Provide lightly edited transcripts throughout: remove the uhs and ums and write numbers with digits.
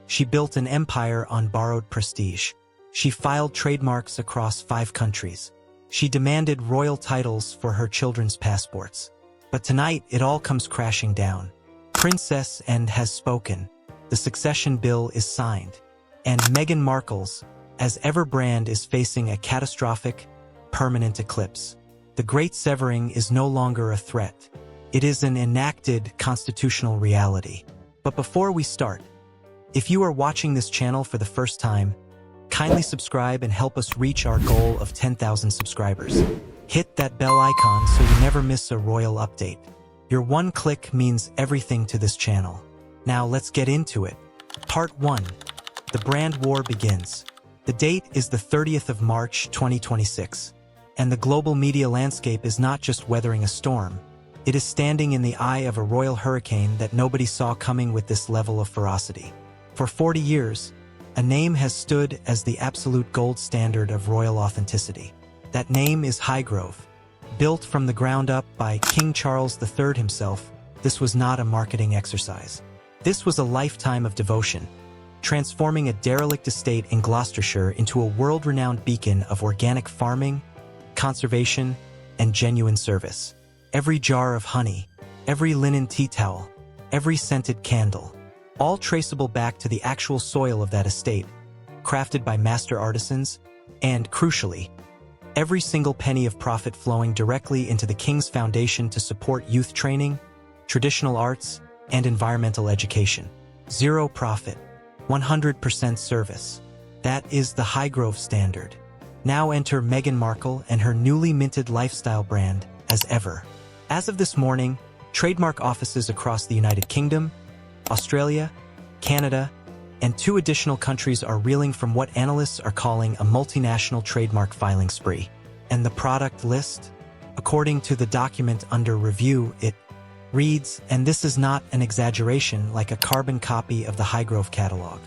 She built an empire on borrowed prestige. She filed trademarks across 5 countries. She demanded royal titles for her children's passports. But tonight, it all comes crashing down. Princess Anne has spoken. The succession bill is signed. And Meghan Markle's, as ever brand is facing a catastrophic, permanent eclipse. The Great Severing is no longer a threat. It is an enacted constitutional reality. But before we start, if you are watching this channel for the first time, kindly subscribe and help us reach our goal of 10,000 subscribers. Hit that bell icon so you never miss a royal update. Your one click means everything to this channel. Now let's get into it. Part 1. The brand war begins. The date is the 30th of March 2026. And the global media landscape is not just weathering a storm. It is standing in the eye of a royal hurricane that nobody saw coming with this level of ferocity. For 40 years, a name has stood as the absolute gold standard of royal authenticity. That name is Highgrove. Built from the ground up by King Charles III himself, this was not a marketing exercise. This was a lifetime of devotion, transforming a derelict estate in Gloucestershire into a world-renowned beacon of organic farming, conservation, and genuine service. Every jar of honey, every linen tea towel, every scented candle, all traceable back to the actual soil of that estate, crafted by master artisans, and, crucially, every single penny of profit flowing directly into the King's Foundation to support youth training, traditional arts, and environmental education. Zero profit, 100% service. That is the Highgrove standard. Now enter Meghan Markle and her newly minted lifestyle brand, As Ever. As of this morning, trademark offices across the United Kingdom, Australia, Canada, and 2 additional countries are reeling from what analysts are calling a multinational trademark filing spree. And the product list? According to the document under review, it reads, and this is not an exaggeration, like a carbon copy of the Highgrove catalog.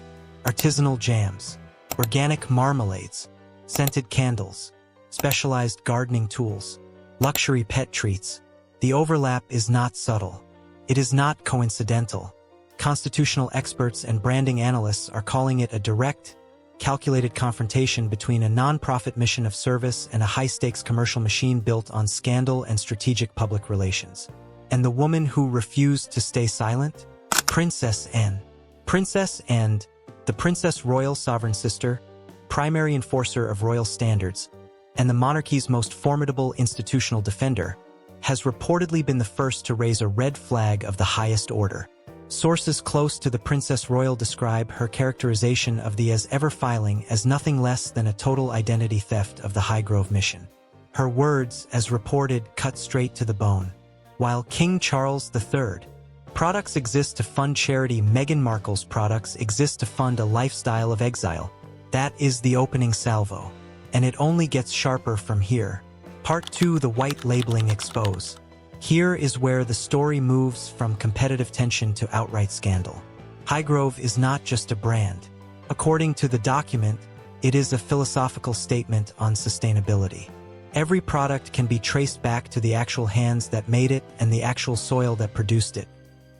Artisanal jams, organic marmalades, scented candles, specialized gardening tools, luxury pet treats. The overlap is not subtle. It is not coincidental. Constitutional experts and branding analysts are calling it a direct, calculated confrontation between a non-profit mission of service and a high-stakes commercial machine built on scandal and strategic public relations. And the woman who refused to stay silent? Princess Anne. Princess Anne, the Princess Royal Sovereign Sister, primary enforcer of royal standards, and the monarchy's most formidable institutional defender, has reportedly been the first to raise a red flag of the highest order. Sources close to the Princess Royal describe her characterization of the As Ever filing as nothing less than a total identity theft of the Highgrove mission. Her words, as reported, cut straight to the bone. While King Charles III products exist to fund charity, Meghan Markle's products exist to fund a lifestyle of exile. That is the opening salvo. And it only gets sharper from here. Part 2, the white labeling expose. Here is where the story moves from competitive tension to outright scandal. Highgrove is not just a brand. According to the document, it is a philosophical statement on sustainability. Every product can be traced back to the actual hands that made it and the actual soil that produced it.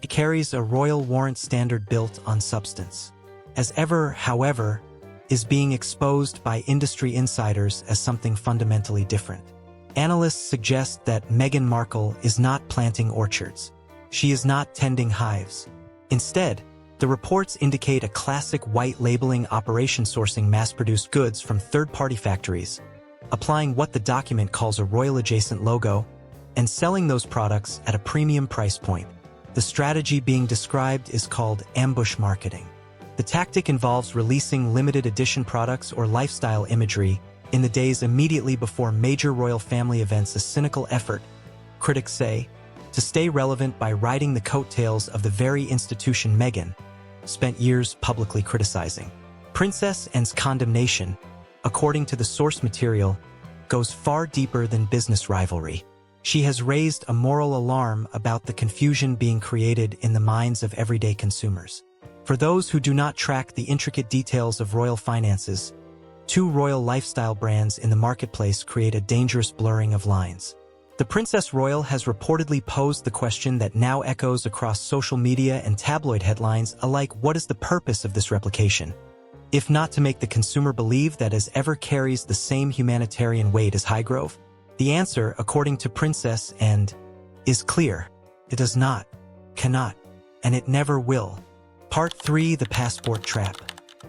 It carries a royal warrant standard built on substance. As Ever, however, is being exposed by industry insiders as something fundamentally different. Analysts suggest that Meghan Markle is not planting orchards. She is not tending hives. Instead, the reports indicate a classic white labeling operation, sourcing mass-produced goods from third-party factories, applying what the document calls a royal-adjacent logo, and selling those products at a premium price point. The strategy being described is called ambush marketing. The tactic involves releasing limited edition products or lifestyle imagery in the days immediately before major royal family events, a cynical effort, critics say, to stay relevant by riding the coattails of the very institution Meghan spent years publicly criticizing. Princess Anne's condemnation, according to the source material, goes far deeper than business rivalry. She has raised a moral alarm about the confusion being created in the minds of everyday consumers. For those who do not track the intricate details of royal finances, 2 royal lifestyle brands in the marketplace create a dangerous blurring of lines. The Princess Royal has reportedly posed the question that now echoes across social media and tabloid headlines alike: what is the purpose of this replication? If not to make the consumer believe that as ever carries the same humanitarian weight as Highgrove? The answer, according to Princess and is clear. It does not, cannot, and it never will. Part 3: The Passport Trap.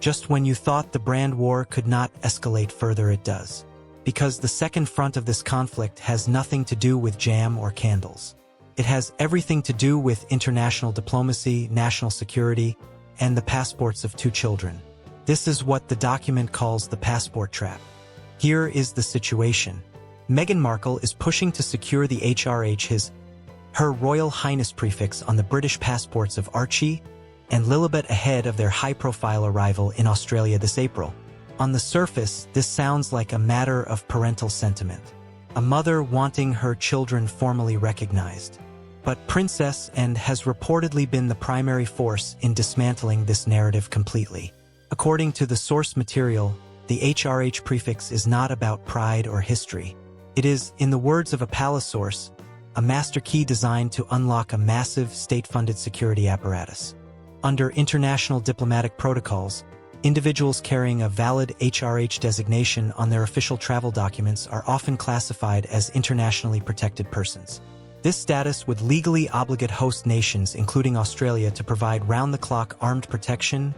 Just when you thought the brand war could not escalate further, it does. Because the second front of this conflict has nothing to do with jam or candles. It has everything to do with international diplomacy, national security, and the passports of 2 children. This is what the document calls the passport trap. Here is the situation. Meghan Markle is pushing to secure the HRH, her Royal Highness prefix, on the British passports of Archie and Lilibet ahead of their high-profile arrival in Australia this April. On the surface, this sounds like a matter of parental sentiment, a mother wanting her children formally recognized. But Princess and has reportedly been the primary force in dismantling this narrative completely. According to the source material, the HRH prefix is not about pride or history. It is, in the words of a palace source, a master key designed to unlock a massive state-funded security apparatus. Under international diplomatic protocols, individuals carrying a valid HRH designation on their official travel documents are often classified as internationally protected persons. This status would legally obligate host nations, including Australia, to provide round-the-clock armed protection,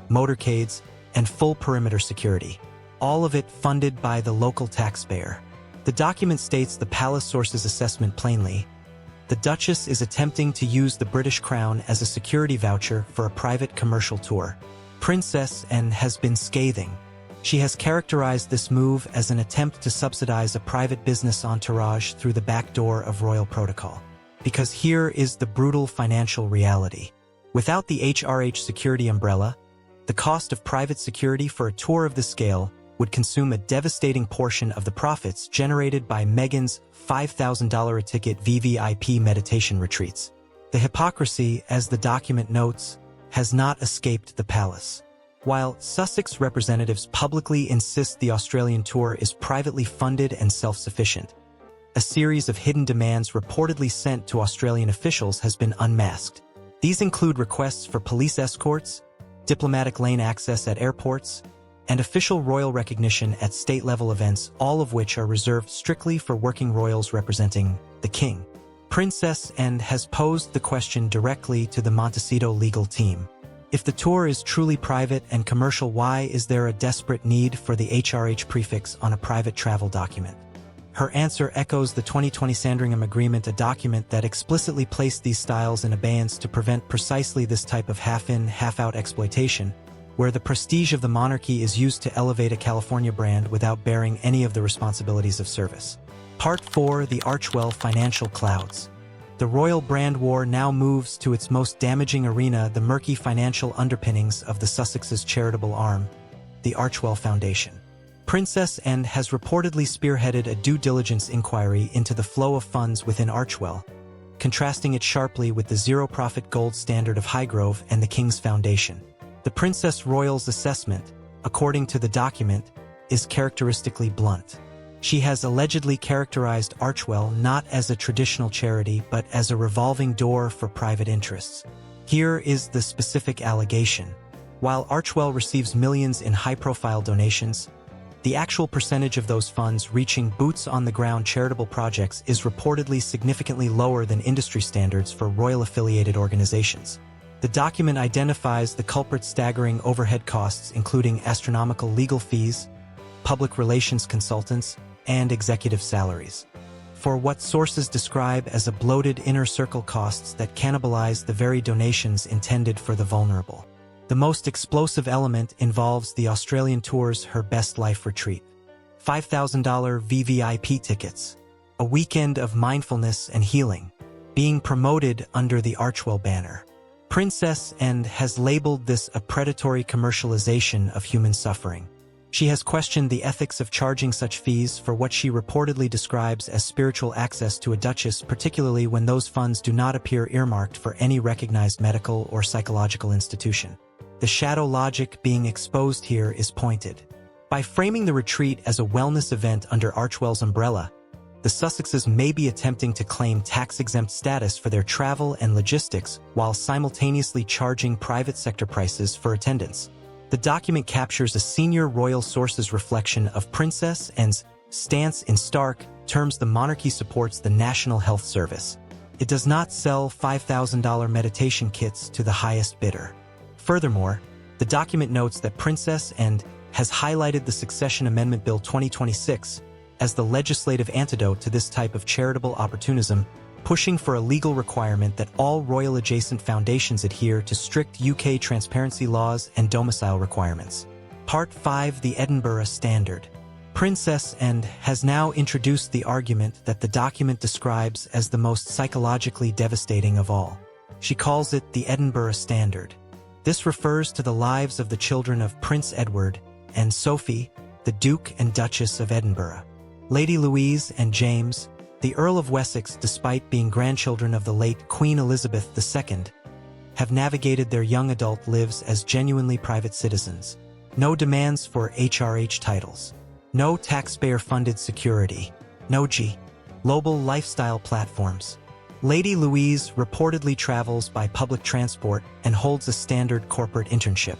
motorcades, and full perimeter security, all of it funded by the local taxpayer. The document states the palace source's assessment plainly: the Duchess is attempting to use the British Crown as a security voucher for a private commercial tour. Princess and has been scathing. She has characterized this move as an attempt to subsidize a private business entourage through the back door of royal protocol. Because here is the brutal financial reality. Without the HRH security umbrella, the cost of private security for a tour of this scale would consume a devastating portion of the profits generated by Meghan's $5,000 a ticket VVIP meditation retreats. The hypocrisy, as the document notes, has not escaped the palace. While Sussex representatives publicly insist the Australian tour is privately funded and self-sufficient, a series of hidden demands reportedly sent to Australian officials has been unmasked. These include requests for police escorts, diplomatic lane access at airports, and official royal recognition at state-level events, all of which are reserved strictly for working royals representing the king. Princess and has posed the question directly to the Montecito legal team. If the tour is truly private and commercial, why is there a desperate need for the HRH prefix on a private travel document? Her answer echoes the 2020 Sandringham Agreement, a document that explicitly placed these styles in abeyance to prevent precisely this type of half-in, half-out exploitation, where the prestige of the monarchy is used to elevate a California brand without bearing any of the responsibilities of service. Part 4: The Archewell Financial Clouds. The royal brand war now moves to its most damaging arena: the murky financial underpinnings of the Sussex's charitable arm, the Archewell Foundation. Princess and has reportedly spearheaded a due diligence inquiry into the flow of funds within Archewell, contrasting it sharply with the zero-profit gold standard of Highgrove and the King's Foundation. The Princess Royal's assessment, according to the document, is characteristically blunt. She has allegedly characterized Archewell not as a traditional charity but as a revolving door for private interests. Here is the specific allegation. While Archewell receives millions in high-profile donations, the actual percentage of those funds reaching boots-on-the-ground charitable projects is reportedly significantly lower than industry standards for royal-affiliated organizations. The document identifies the culprit's staggering overhead costs, including astronomical legal fees, public relations consultants, and executive salaries, for what sources describe as a bloated inner circle costs that cannibalize the very donations intended for the vulnerable. The most explosive element involves the Australian tour's Her Best Life retreat. $5,000 VVIP tickets, a weekend of mindfulness and healing, being promoted under the Archewell banner. Princess and has labeled this a predatory commercialization of human suffering. She has questioned the ethics of charging such fees for what she reportedly describes as spiritual access to a duchess, particularly when those funds do not appear earmarked for any recognized medical or psychological institution. The shadow logic being exposed here is pointed. By framing the retreat as a wellness event under Archewell's umbrella, the Sussexes may be attempting to claim tax-exempt status for their travel and logistics while simultaneously charging private sector prices for attendance. The document captures a senior royal source's reflection of Princess Anne's stance in stark terms. The monarchy supports the National Health Service. It does not sell $5,000 meditation kits to the highest bidder. Furthermore, the document notes that Princess Anne has highlighted the Succession Amendment Bill 2026 as the legislative antidote to this type of charitable opportunism, pushing for a legal requirement that all royal-adjacent foundations adhere to strict UK transparency laws and domicile requirements. Part 5. The Edinburgh Standard. Princess Anne has now introduced the argument that the document describes as the most psychologically devastating of all. She calls it the Edinburgh Standard. This refers to the lives of the children of Prince Edward and Sophie, the Duke and Duchess of Edinburgh. Lady Louise and James, the Earl of Wessex, despite being grandchildren of the late Queen Elizabeth II, have navigated their young adult lives as genuinely private citizens. No demands for HRH titles. No taxpayer-funded security. No global lifestyle platforms. Lady Louise reportedly travels by public transport and holds a standard corporate internship.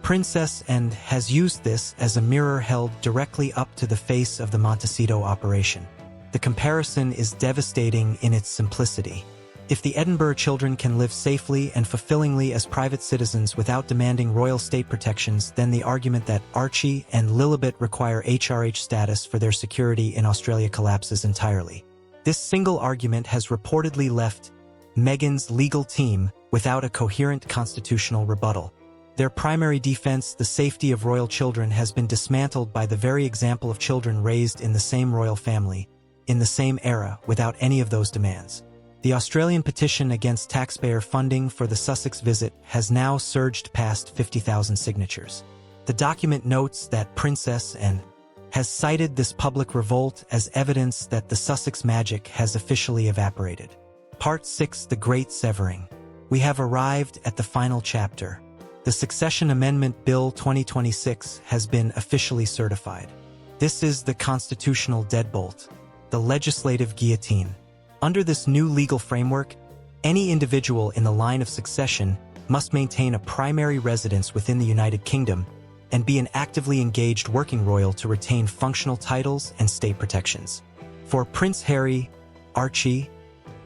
Princess Anne has used this as a mirror held directly up to the face of the Montecito operation. The comparison is devastating in its simplicity. If the Edinburgh children can live safely and fulfillingly as private citizens without demanding royal state protections, then the argument that Archie and Lilibet require HRH status for their security in Australia collapses entirely. This single argument has reportedly left Meghan's legal team without a coherent constitutional rebuttal. Their primary defense, the safety of royal children, has been dismantled by the very example of children raised in the same royal family, in the same era, without any of those demands. The Australian petition against taxpayer funding for the Sussex visit has now surged past 50,000 signatures. The document notes that Princess Anne has cited this public revolt as evidence that the Sussex magic has officially evaporated. Part 6. The Great Severing. We have arrived at the final chapter. The Succession Amendment Bill 2026 has been officially certified. This is the constitutional deadbolt, the legislative guillotine. Under this new legal framework, any individual in the line of succession must maintain a primary residence within the United Kingdom and be an actively engaged working royal to retain functional titles and state protections. For Prince Harry, Archie,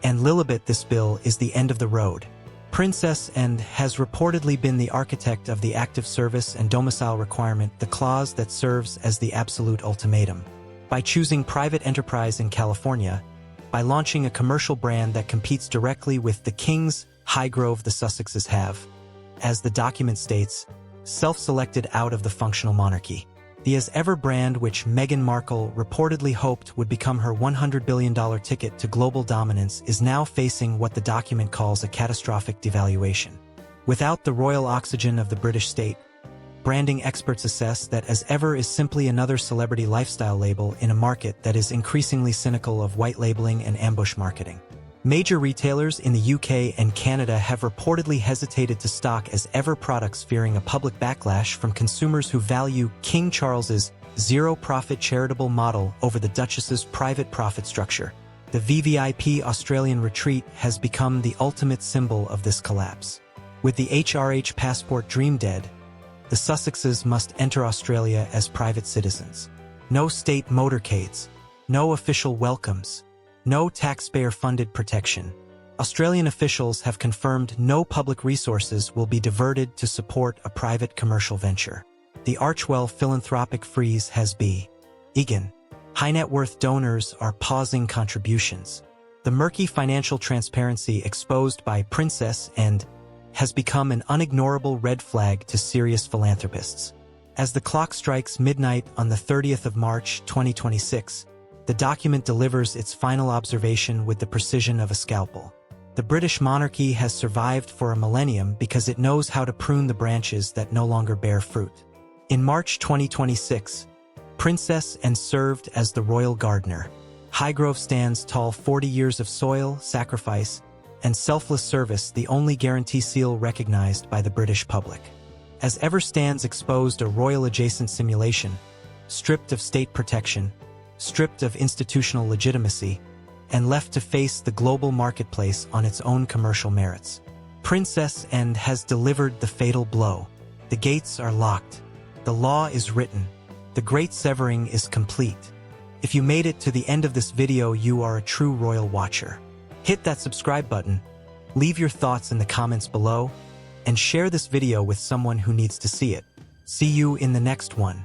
and Lilibet, this bill is the end of the road. Princess Anne has reportedly been the architect of the active service and domicile requirement, the clause that serves as the absolute ultimatum. By choosing private enterprise in California, by launching a commercial brand that competes directly with the King's Highgrove, the Sussexes have, as the document states, self-selected out of the functional monarchy. The As Ever brand, which Meghan Markle reportedly hoped would become her $100 billion ticket to global dominance, is now facing what the document calls a catastrophic devaluation. Without the royal oxygen of the British state, branding experts assess that As Ever is simply another celebrity lifestyle label in a market that is increasingly cynical of white labeling and ambush marketing. Major retailers in the UK and Canada have reportedly hesitated to stock As Ever products, fearing a public backlash from consumers who value King Charles's zero-profit charitable model over the Duchess's private profit structure. The VVIP Australian retreat has become the ultimate symbol of this collapse. With the HRH passport dream dead, the Sussexes must enter Australia as private citizens. No state motorcades, no official welcomes, no taxpayer-funded protection. Australian officials have confirmed no public resources will be diverted to support a private commercial venture. The Archewell philanthropic freeze has begun. High-net-worth donors are pausing contributions. The murky financial transparency exposed by Princess Anne has become an unignorable red flag to serious philanthropists. As the clock strikes midnight on the 30th of March 2026, the document delivers its final observation with the precision of a scalpel. The British monarchy has survived for a millennium because it knows how to prune the branches that no longer bear fruit. In March 2026, Princess Anne served as the royal gardener. Highgrove stands tall, 40 years of soil, sacrifice, and selfless service, the only guarantee seal recognized by the British public. As Ever stands exposed, a royal-adjacent simulation, stripped of state protection, stripped of institutional legitimacy, and left to face the global marketplace on its own commercial merits. Princess Anne has delivered the fatal blow. The gates are locked. The law is written. The great severing is complete. If you made it to the end of this video, you are a true royal watcher. Hit that subscribe button, leave your thoughts in the comments below, and share this video with someone who needs to see it. See you in the next one.